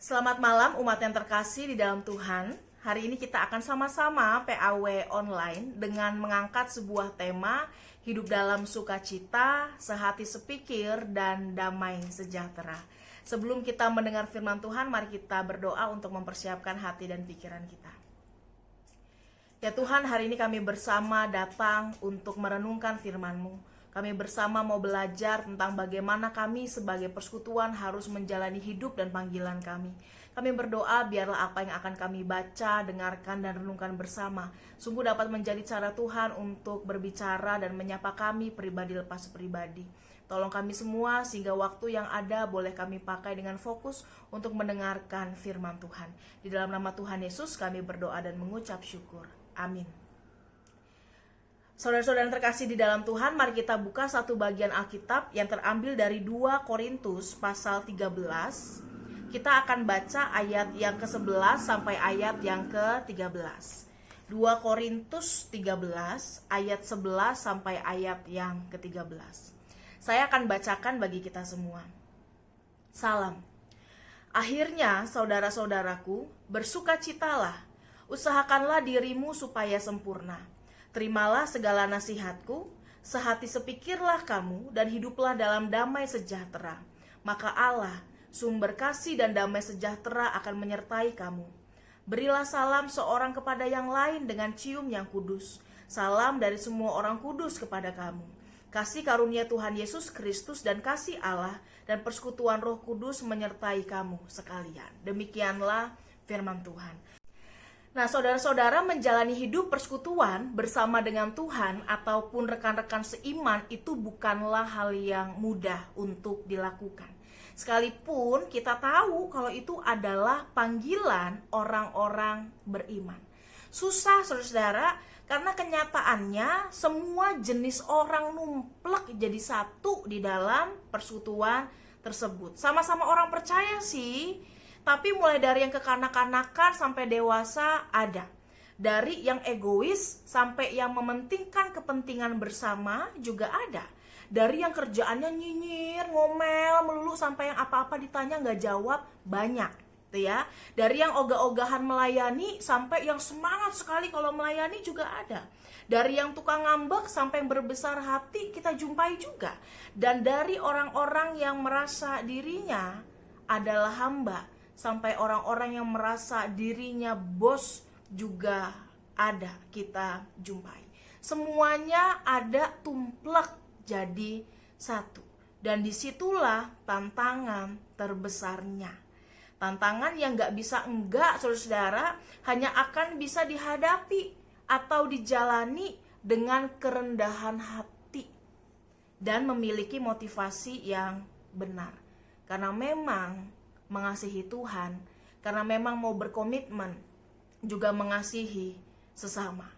Selamat malam umat yang terkasih di dalam Tuhan. Hari ini kita akan sama-sama PAW online dengan mengangkat sebuah tema hidup dalam sukacita, sehati sepikir, dan damai sejahtera. Sebelum kita mendengar firman Tuhan, mari kita berdoa untuk mempersiapkan hati dan pikiran kita. Ya Tuhan, hari ini kami bersama datang untuk merenungkan firman-Mu. Kami bersama mau belajar tentang bagaimana kami sebagai persekutuan harus menjalani hidup dan panggilan kami. Kami berdoa biarlah apa yang akan kami baca, dengarkan, dan renungkan bersama sungguh dapat menjadi cara Tuhan untuk berbicara dan menyapa kami pribadi lepas pribadi. Tolong kami semua sehingga waktu yang ada boleh kami pakai dengan fokus untuk mendengarkan firman Tuhan. Di dalam nama Tuhan Yesus kami berdoa dan mengucap syukur. Amin. Saudara-saudara terkasih di dalam Tuhan, mari kita buka satu bagian Alkitab yang terambil dari 2 Korintus pasal 13. Kita akan baca ayat yang ke-11 sampai ayat yang ke-13. 2 Korintus 13 ayat 11 sampai ayat yang ke-13. Saya akan bacakan bagi kita semua. Salam. Akhirnya, saudara-saudaraku, bersukacitalah, usahakanlah dirimu supaya sempurna. Terimalah segala nasihatku, sehati sepikirlah kamu, dan hiduplah dalam damai sejahtera. Maka Allah, sumber kasih dan damai sejahtera akan menyertai kamu. Berilah salam seorang kepada yang lain dengan cium yang kudus. Salam dari semua orang kudus kepada kamu. Kasih karunia Tuhan Yesus Kristus dan kasih Allah dan persekutuan Roh Kudus menyertai kamu sekalian. Demikianlah firman Tuhan. Nah, saudara-saudara, menjalani hidup persekutuan bersama dengan Tuhan ataupun rekan-rekan seiman itu bukanlah hal yang mudah untuk dilakukan. Sekalipun kita tahu kalau itu adalah panggilan orang-orang beriman. Susah, saudara, karena kenyataannya semua jenis orang numplek jadi satu di dalam persekutuan tersebut. Sama-sama orang percaya sih, tapi mulai dari yang kekanak-kanakan sampai dewasa ada. Dari yang egois sampai yang mementingkan kepentingan bersama juga ada. Dari yang kerjaannya nyinyir, ngomel, melulu sampai yang apa-apa ditanya nggak jawab, banyak. Ya. Dari yang ogah-ogahan melayani sampai yang semangat sekali kalau melayani juga ada. Dari yang tukang ngambek sampai yang berbesar hati kita jumpai juga. Dan dari orang-orang yang merasa dirinya adalah hamba sampai orang-orang yang merasa dirinya bos juga ada kita jumpai. Semuanya ada tumplek jadi satu. Dan disitulah tantangan terbesarnya. Tantangan yang gak bisa enggak, saudara-saudara, hanya akan bisa dihadapi atau dijalani dengan kerendahan hati dan memiliki motivasi yang benar. Karena memang mengasihi Tuhan, karena memang mau berkomitmen juga mengasihi sesama.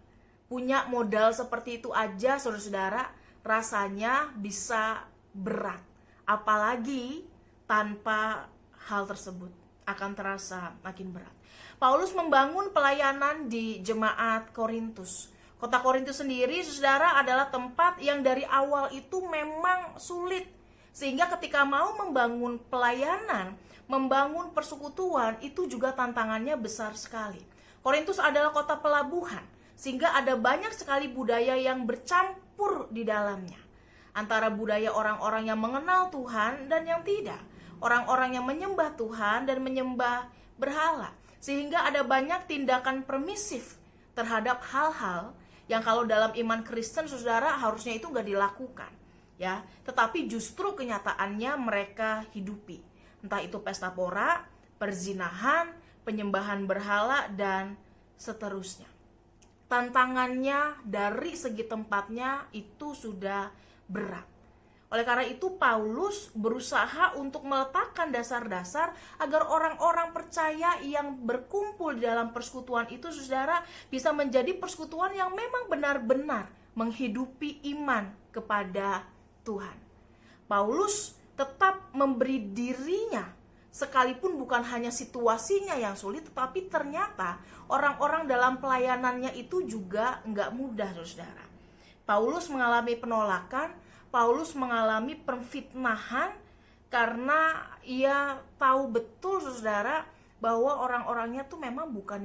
Punya modal seperti itu aja, saudara-saudara, rasanya bisa berat. Apalagi tanpa hal tersebut akan terasa makin berat. Paulus membangun pelayanan di jemaat Korintus. Kota Korintus sendiri, saudara, adalah tempat yang dari awal itu memang sulit. Sehingga ketika mau membangun pelayanan, membangun persekutuan, itu juga tantangannya besar sekali. Korintus adalah kota pelabuhan, sehingga ada banyak sekali budaya yang bercampur di dalamnya. Antara budaya orang-orang yang mengenal Tuhan dan yang tidak. Orang-orang yang menyembah Tuhan dan menyembah berhala. Sehingga ada banyak tindakan permisif terhadap hal-hal yang kalau dalam iman Kristen, saudara, harusnya itu nggak dilakukan. Ya, tetapi justru kenyataannya mereka hidupi. Entah itu pesta pora, perzinahan, penyembahan berhala, dan seterusnya. Tantangannya dari segi tempatnya itu sudah berat. Oleh karena itu Paulus berusaha untuk meletakkan dasar-dasar agar orang-orang percaya yang berkumpul di dalam persekutuan itu, saudara, bisa menjadi persekutuan yang memang benar-benar menghidupi iman kepada Tuhan. Paulus tetap memberi dirinya, sekalipun bukan hanya situasinya yang sulit, tetapi ternyata orang-orang dalam pelayanannya itu juga nggak mudah, saudara. Paulus mengalami penolakan, Paulus mengalami perfitnahan, karena ia tahu betul, saudara, bahwa orang-orangnya tuh memang bukan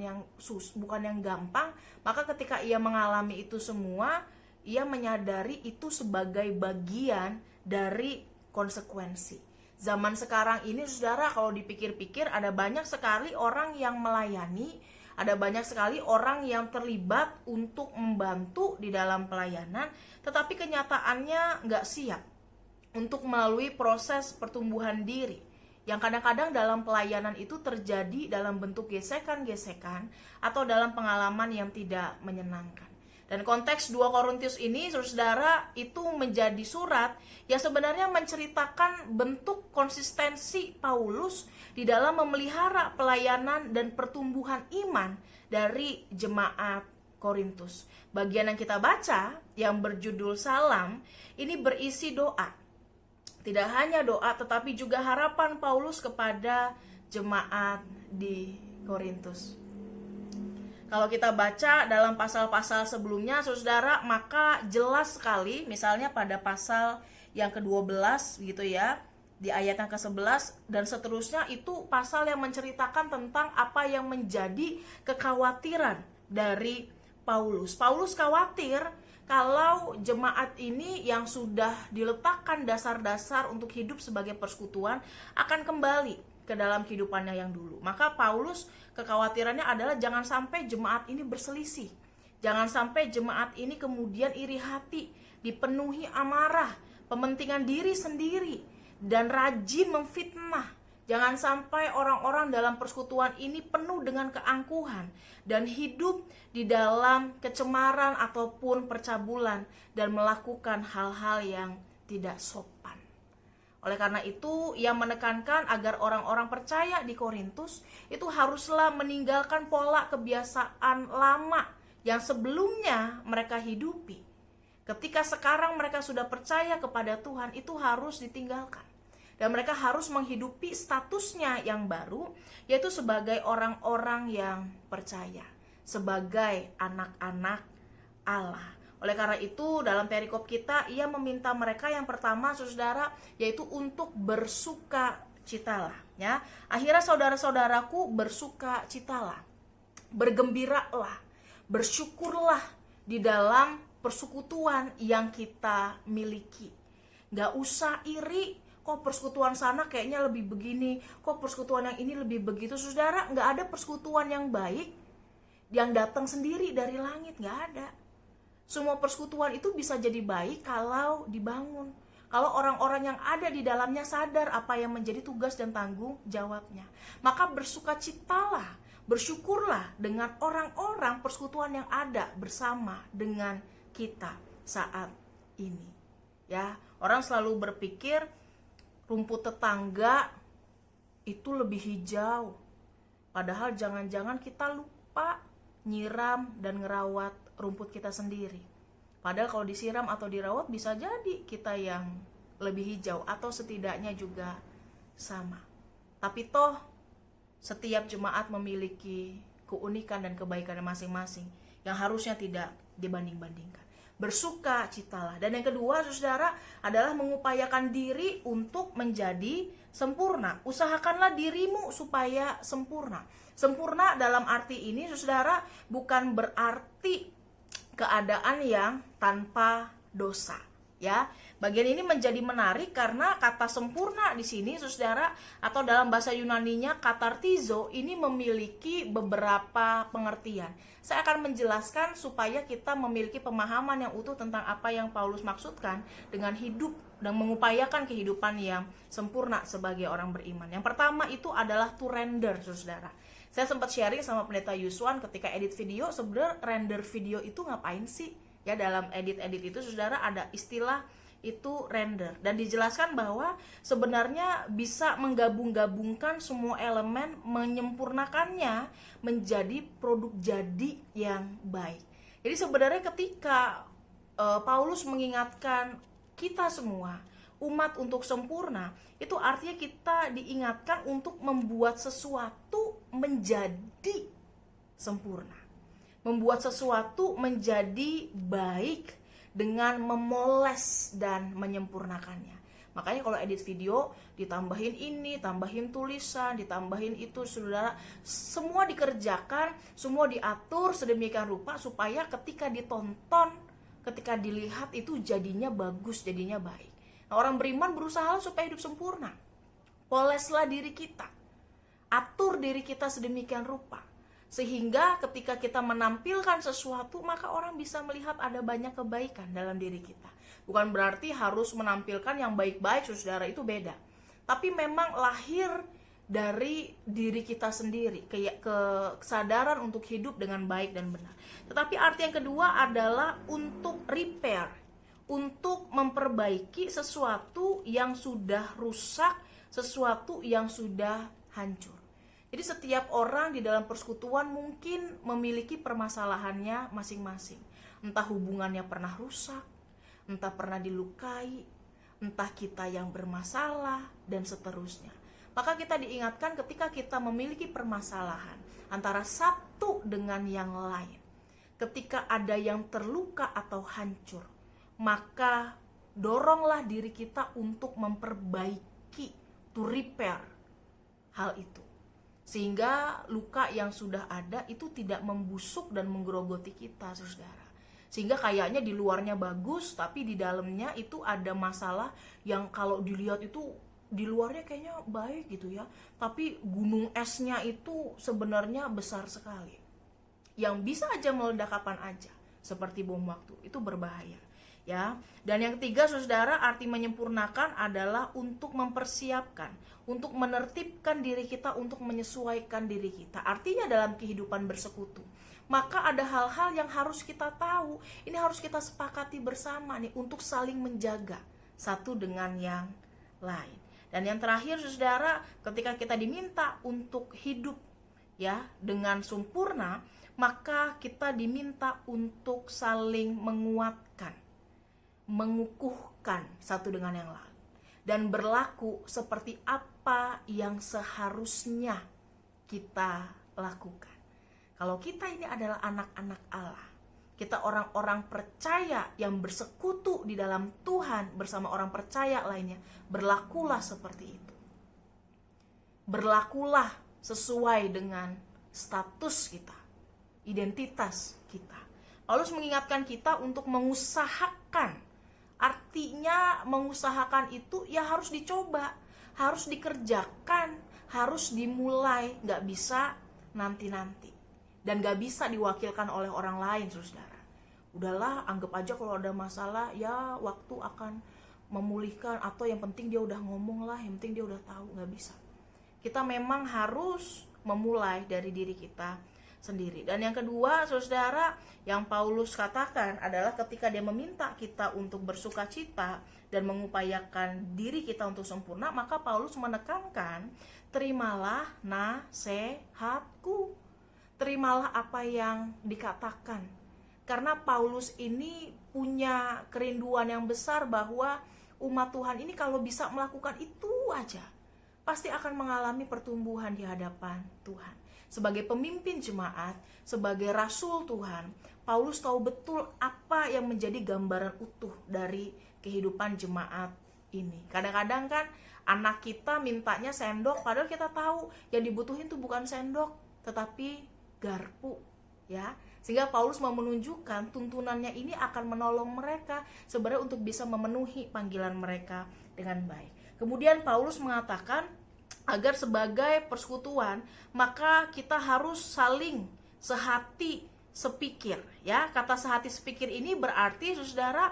yang gampang. Maka ketika ia mengalami itu semua, ia menyadari itu sebagai bagian dari konsekuensi. Zaman sekarang ini saudara, kalau dipikir-pikir ada banyak sekali orang yang melayani, ada banyak sekali orang yang terlibat untuk membantu di dalam pelayanan, tetapi kenyataannya nggak siap untuk melalui proses pertumbuhan diri, yang kadang-kadang dalam pelayanan itu terjadi dalam bentuk gesekan-gesekan atau dalam pengalaman yang tidak menyenangkan. Dan konteks 2 Korintus ini, saudara, itu menjadi surat yang sebenarnya menceritakan bentuk konsistensi Paulus di dalam memelihara pelayanan dan pertumbuhan iman dari jemaat Korintus. Bagian yang kita baca yang berjudul Salam ini berisi doa. Tidak hanya doa, tetapi juga harapan Paulus kepada jemaat di Korintus. Kalau kita baca dalam pasal-pasal sebelumnya, saudara, maka jelas sekali, misalnya pada pasal yang ke-12 gitu ya, di ayat yang ke-11 dan seterusnya, itu pasal yang menceritakan tentang apa yang menjadi kekhawatiran dari Paulus. Paulus khawatir kalau jemaat ini yang sudah diletakkan dasar-dasar untuk hidup sebagai persekutuan akan kembali ke dalam kehidupannya yang dulu. Maka Paulus kekhawatirannya adalah jangan sampai jemaat ini berselisih. Jangan sampai jemaat ini kemudian iri hati, dipenuhi amarah, pementingan diri sendiri, dan rajin memfitnah. Jangan sampai orang-orang dalam persekutuan ini penuh dengan keangkuhan dan hidup di dalam kecemaran ataupun percabulan dan melakukan hal-hal yang tidak sopan. Oleh karena itu, ia menekankan agar orang-orang percaya di Korintus itu haruslah meninggalkan pola kebiasaan lama yang sebelumnya mereka hidupi. Ketika sekarang mereka sudah percaya kepada Tuhan, itu harus ditinggalkan. Dan mereka harus menghidupi statusnya yang baru, yaitu sebagai orang-orang yang percaya, sebagai anak-anak Allah. Oleh karena itu, dalam perikop kita, ia meminta mereka yang pertama, saudara, yaitu untuk bersukacitalah. Ya, akhirnya saudara-saudaraku, bersukacitalah, bergembiralah, bersyukurlah di dalam persekutuan yang kita miliki. Gak usah iri, kok persekutuan sana kayaknya lebih begini, kok persekutuan yang ini lebih begitu. Saudara, gak ada persekutuan yang baik yang datang sendiri dari langit, gak ada. Semua persekutuan itu bisa jadi baik kalau dibangun, kalau orang-orang yang ada di dalamnya sadar apa yang menjadi tugas dan tanggung jawabnya. Maka bersukacitalah, bersyukurlah dengan orang-orang persekutuan yang ada bersama dengan kita saat ini. Ya, orang selalu berpikir rumput tetangga itu lebih hijau, padahal jangan-jangan kita lupa nyiram dan ngerawat rumput kita sendiri. Padahal kalau disiram atau dirawat bisa jadi kita yang lebih hijau atau setidaknya juga sama. Tapi toh setiap jemaat memiliki keunikan dan kebaikan masing-masing yang harusnya tidak dibanding-bandingkan. Bersukacitalah. Dan yang kedua, saudara, adalah mengupayakan diri untuk menjadi sempurna. Usahakanlah dirimu supaya sempurna. Sempurna dalam arti ini, saudara, bukan berarti keadaan yang tanpa dosa, ya. Bagian ini menjadi menarik karena kata sempurna di sini, saudara, atau dalam bahasa Yunaninya katartizo, ini memiliki beberapa pengertian. Saya akan menjelaskan supaya kita memiliki pemahaman yang utuh tentang apa yang Paulus maksudkan dengan hidup dan mengupayakan kehidupan yang sempurna sebagai orang beriman. Yang pertama itu adalah to render, saudara. Saya sempat sharing sama pendeta Yuswan ketika edit video, sebenarnya render video itu ngapain sih? Ya, dalam edit-edit itu, saudara, ada istilah itu render. Dan dijelaskan bahwa sebenarnya bisa menggabung-gabungkan semua elemen, menyempurnakannya menjadi produk jadi yang baik. Jadi sebenarnya ketika Paulus mengingatkan kita semua, umat untuk sempurna, itu artinya kita diingatkan untuk membuat sesuatu menjadi sempurna, membuat sesuatu menjadi baik dengan memoles dan menyempurnakannya. Makanya kalau edit video ditambahin ini, tambahin tulisan, ditambahin itu, saudara, semua dikerjakan, semua diatur sedemikian rupa supaya ketika ditonton, ketika dilihat itu jadinya bagus, jadinya baik. Nah, orang beriman berusaha supaya hidup sempurna. Poleslah diri kita, atur diri kita sedemikian rupa, sehingga ketika kita menampilkan sesuatu, maka orang bisa melihat ada banyak kebaikan dalam diri kita. Bukan berarti harus menampilkan yang baik-baik, saudara, itu beda. Tapi memang lahir dari diri kita sendiri, kesadaran untuk hidup dengan baik dan benar. Tetapi arti yang kedua adalah untuk repair, untuk memperbaiki sesuatu yang sudah rusak, sesuatu yang sudah hancur. Jadi setiap orang di dalam persekutuan mungkin memiliki permasalahannya masing-masing. Entah hubungannya pernah rusak, entah pernah dilukai, entah kita yang bermasalah, dan seterusnya. Maka kita diingatkan ketika kita memiliki permasalahan antara satu dengan yang lain. Ketika ada yang terluka atau hancur, maka doronglah diri kita untuk memperbaiki, to repair hal itu. Sehingga luka yang sudah ada itu tidak membusuk dan menggerogoti kita, saudara. Sehingga kayaknya di luarnya bagus, tapi di dalamnya itu ada masalah yang kalau dilihat itu di luarnya kayaknya baik gitu ya, tapi gunung esnya itu sebenarnya besar sekali, yang bisa aja meledak kapan aja, seperti bom waktu. Itu berbahaya ya. Dan yang ketiga, saudara, arti menyempurnakan adalah untuk mempersiapkan, untuk menertibkan diri kita, untuk menyesuaikan diri kita. Artinya dalam kehidupan bersekutu, maka ada hal-hal yang harus kita tahu, ini harus kita sepakati bersama nih, untuk saling menjaga satu dengan yang lain. Dan yang terakhir, saudara, ketika kita diminta untuk hidup ya dengan sempurna, maka kita diminta untuk saling menguatkan, mengukuhkan satu dengan yang lain, dan berlaku seperti apa yang seharusnya kita lakukan. Kalau kita ini adalah anak-anak Allah, kita orang-orang percaya yang bersekutu di dalam Tuhan bersama orang percaya lainnya, berlakulah seperti itu. Berlakulah sesuai dengan status kita, identitas kita. Paulus mengingatkan kita untuk mengusahakan. Artinya mengusahakan itu ya harus dicoba, harus dikerjakan, harus dimulai, gak bisa nanti-nanti. Dan gak bisa diwakilkan oleh orang lain, saudara. Udahlah, anggap aja kalau ada masalah, ya waktu akan memulihkan, atau yang penting dia udah ngomong lah, yang penting dia udah tahu. Gak bisa. Kita memang harus memulai dari diri kita sendiri. Dan yang kedua, saudara, yang Paulus katakan adalah ketika dia meminta kita untuk bersuka cita dan mengupayakan diri kita untuk sempurna, maka Paulus menekankan, terimalah nasihatku, terimalah apa yang dikatakan. Karena Paulus ini punya kerinduan yang besar bahwa umat Tuhan ini kalau bisa melakukan itu aja, pasti akan mengalami pertumbuhan di hadapan Tuhan. Sebagai pemimpin jemaat, sebagai rasul Tuhan, Paulus tahu betul apa yang menjadi gambaran utuh dari kehidupan jemaat ini. Kadang-kadang kan anak kita mintanya sendok, padahal kita tahu yang dibutuhin tuh bukan sendok, tetapi garpu, ya. Sehingga Paulus mau menunjukkan tuntunannya ini akan menolong mereka sebenarnya untuk bisa memenuhi panggilan mereka dengan baik. Kemudian Paulus mengatakan agar sebagai persekutuan maka kita harus saling sehati sepikir, ya. Kata sehati sepikir ini berarti, saudara,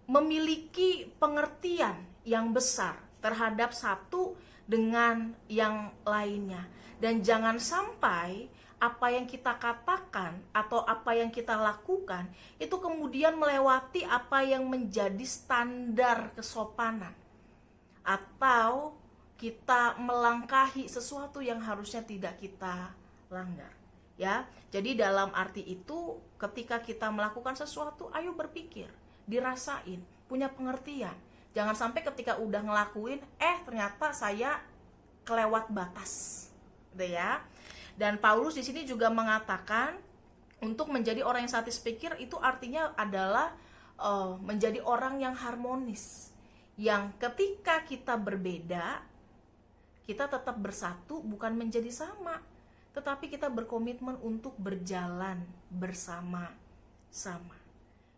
memiliki pengertian yang besar terhadap satu dengan yang lainnya. Dan jangan sampai apa yang kita katakan atau apa yang kita lakukan itu kemudian melewati apa yang menjadi standar kesopanan, atau kita melangkahi sesuatu yang harusnya tidak kita langgar, ya. Jadi dalam arti itu, ketika kita melakukan sesuatu, ayo berpikir, dirasain, punya pengertian. Jangan sampai ketika udah ngelakuin, ternyata saya kelewat batas, gitu ya. Dan Paulus di sini juga mengatakan untuk menjadi orang yang satis pikir itu artinya adalah menjadi orang yang harmonis, yang ketika kita berbeda, kita tetap bersatu, bukan menjadi sama, tetapi kita berkomitmen untuk berjalan bersama-sama.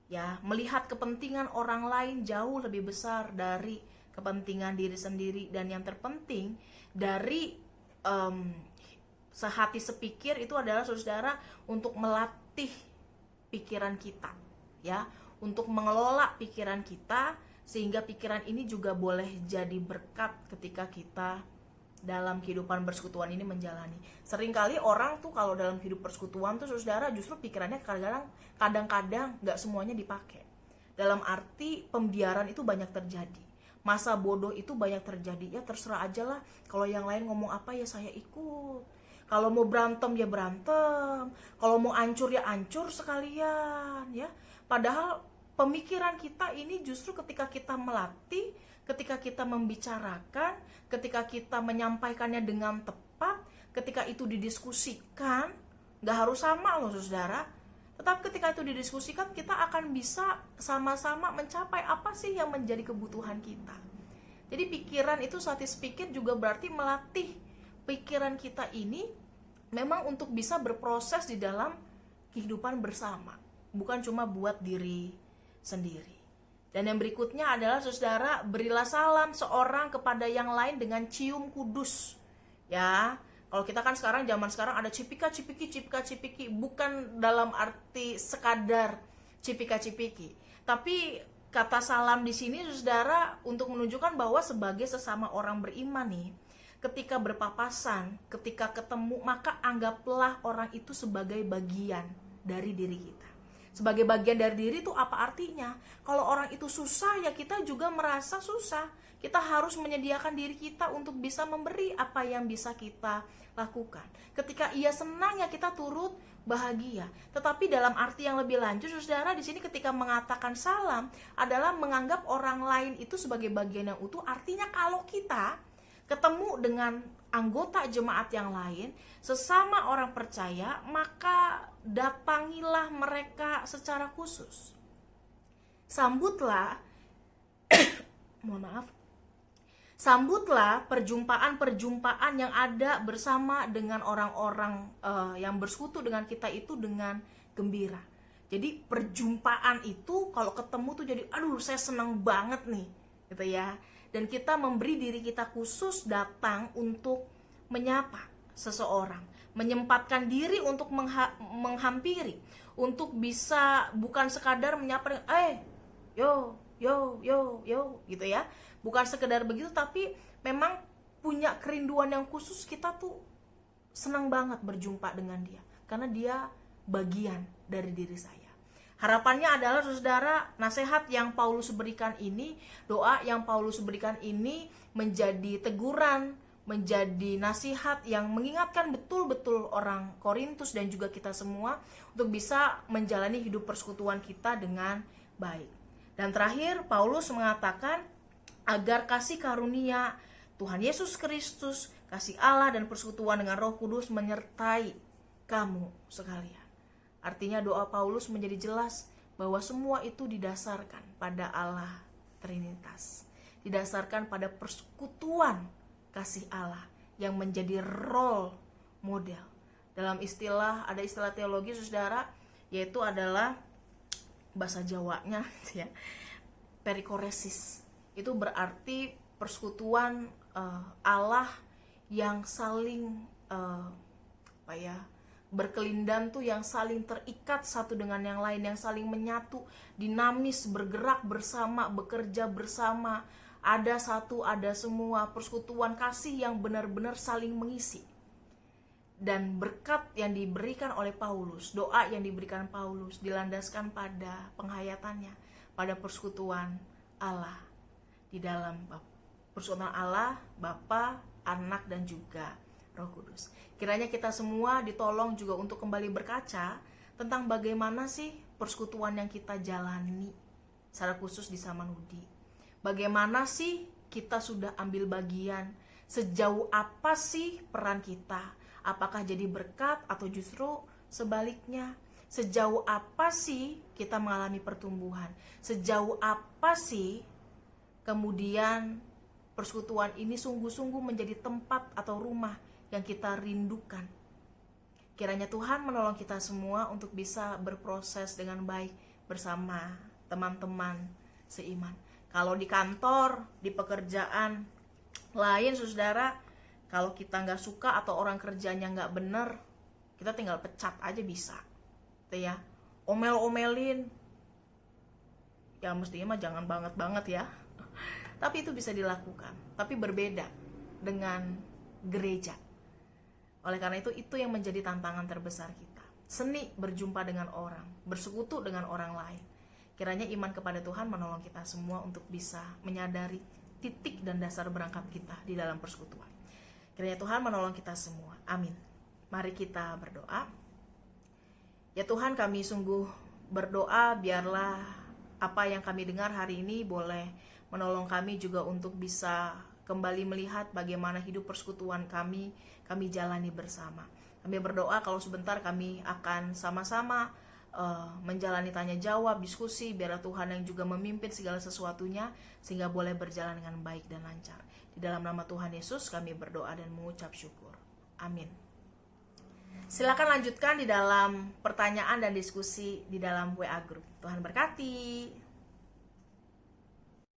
Ya, melihat kepentingan orang lain jauh lebih besar dari kepentingan diri sendiri, dan yang terpenting dari sehati sepikir itu adalah saudara untuk melatih pikiran kita, ya, untuk mengelola pikiran kita sehingga pikiran ini juga boleh jadi berkat ketika kita dalam kehidupan persekutuan ini menjalani. Seringkali orang tuh kalau dalam hidup persekutuan tuh saudara justru pikirannya kadang-kadang nggak semuanya dipakai. Dalam arti pembiaran itu banyak terjadi, masa bodoh itu banyak terjadi. Ya terserah aja lah, kalau yang lain ngomong apa ya saya ikut, kalau mau berantem ya berantem, kalau mau ancur ya ancur sekalian, ya. Padahal pemikiran kita ini justru ketika kita melatih, ketika kita membicarakan, ketika kita menyampaikannya dengan tepat, ketika itu didiskusikan, gak harus sama loh saudara, tetapi ketika itu didiskusikan, kita akan bisa sama-sama mencapai apa sih yang menjadi kebutuhan kita. Jadi pikiran itu, sati pikir juga berarti melatih pikiran kita ini memang untuk bisa berproses di dalam kehidupan bersama, bukan cuma buat diri sendiri. Dan yang berikutnya adalah saudara, berilah salam seorang kepada yang lain dengan cium kudus. Ya, kalau kita kan zaman sekarang ada cipika-cipiki, bukan dalam arti sekadar cipika-cipiki. Tapi kata salam di sini saudara untuk menunjukkan bahwa sebagai sesama orang beriman nih, ketika berpapasan, ketika ketemu, maka anggaplah orang itu sebagai bagian dari diri kita. Sebagai bagian dari diri itu apa artinya? Kalau orang itu susah, ya kita juga merasa susah. Kita harus menyediakan diri kita untuk bisa memberi apa yang bisa kita lakukan. Ketika ia senang, ya kita turut bahagia. Tetapi dalam arti yang lebih lanjut, saudara, di sini ketika mengatakan salam adalah menganggap orang lain itu sebagai bagian yang utuh. Artinya kalau kita ketemu dengan anggota jemaat yang lain, sesama orang percaya, maka datangilah mereka secara khusus. Sambutlah sambutlah perjumpaan yang ada bersama dengan orang-orang yang bersekutu dengan kita itu dengan gembira. Jadi perjumpaan itu kalau ketemu tuh jadi aduh saya senang banget nih, gitu ya. Dan kita memberi diri kita khusus datang untuk menyapa seseorang, menyempatkan diri untuk menghampiri, untuk bisa bukan sekadar menyapa, yo gitu ya, bukan sekedar begitu, tapi memang punya kerinduan yang khusus. Kita tuh senang banget berjumpa dengan dia karena dia bagian dari diri saya. Harapannya adalah saudara, nasihat yang Paulus berikan ini, doa yang Paulus berikan ini menjadi teguran, menjadi nasihat yang mengingatkan betul-betul orang Korintus dan juga kita semua untuk bisa menjalani hidup persekutuan kita dengan baik. Dan terakhir, Paulus mengatakan agar kasih karunia Tuhan Yesus Kristus, kasih Allah dan persekutuan dengan Roh Kudus menyertai kamu sekalian. Artinya doa Paulus menjadi jelas bahwa semua itu didasarkan pada Allah Trinitas, didasarkan pada persekutuan kasih Allah yang menjadi role model. Dalam ada istilah teologi saudara, yaitu adalah bahasa Jawanya ya, perikoresis. Itu berarti persekutuan Allah yang saling berkelindan tuh, yang saling terikat satu dengan yang lain, yang saling menyatu, dinamis, bergerak bersama, bekerja bersama, ada satu, ada semua, persekutuan kasih yang benar-benar saling mengisi. Dan berkat yang diberikan oleh Paulus, doa yang diberikan Paulus dilandaskan pada penghayatannya, pada persekutuan Allah di dalam persekutuan Allah, Bapa, Anak dan juga Roh Kudus. Kiranya kita semua ditolong juga untuk kembali berkaca tentang bagaimana sih persekutuan yang kita jalani secara khusus di Samanhudi. Bagaimana sih kita sudah ambil bagian, sejauh apa sih peran kita? Apakah jadi berkat atau justru sebaliknya? Sejauh apa sih kita mengalami pertumbuhan? Sejauh apa sih kemudian persekutuan ini sungguh-sungguh menjadi tempat atau rumah yang kita rindukan. Kiranya Tuhan menolong kita semua untuk bisa berproses dengan baik bersama teman-teman seiman. Kalau di kantor, di pekerjaan lain, saudara, kalau kita nggak suka atau orang kerjanya nggak bener, kita tinggal pecat aja bisa, gitu ya. Omel-omelin, ya mestinya mah jangan banget ya. Tapi itu bisa dilakukan, tapi berbeda dengan gereja. Oleh karena itu yang menjadi tantangan terbesar kita. Seni berjumpa dengan orang, bersekutu dengan orang lain. Kiranya iman kepada Tuhan menolong kita semua untuk bisa menyadari titik dan dasar berangkat kita di dalam persekutuan. Kiranya Tuhan menolong kita semua. Amin. Mari kita berdoa. Ya Tuhan, kami sungguh berdoa biarlah apa yang kami dengar hari ini boleh menolong kami juga untuk bisa kembali melihat bagaimana hidup persekutuan kami jalani bersama. Kami berdoa kalau sebentar kami akan sama-sama menjalani tanya jawab, diskusi, biarlah Tuhan yang juga memimpin segala sesuatunya sehingga boleh berjalan dengan baik dan lancar. Di dalam nama Tuhan Yesus kami berdoa dan mengucap syukur. Amin. Silakan lanjutkan di dalam pertanyaan dan diskusi di dalam WA Group. Tuhan berkati.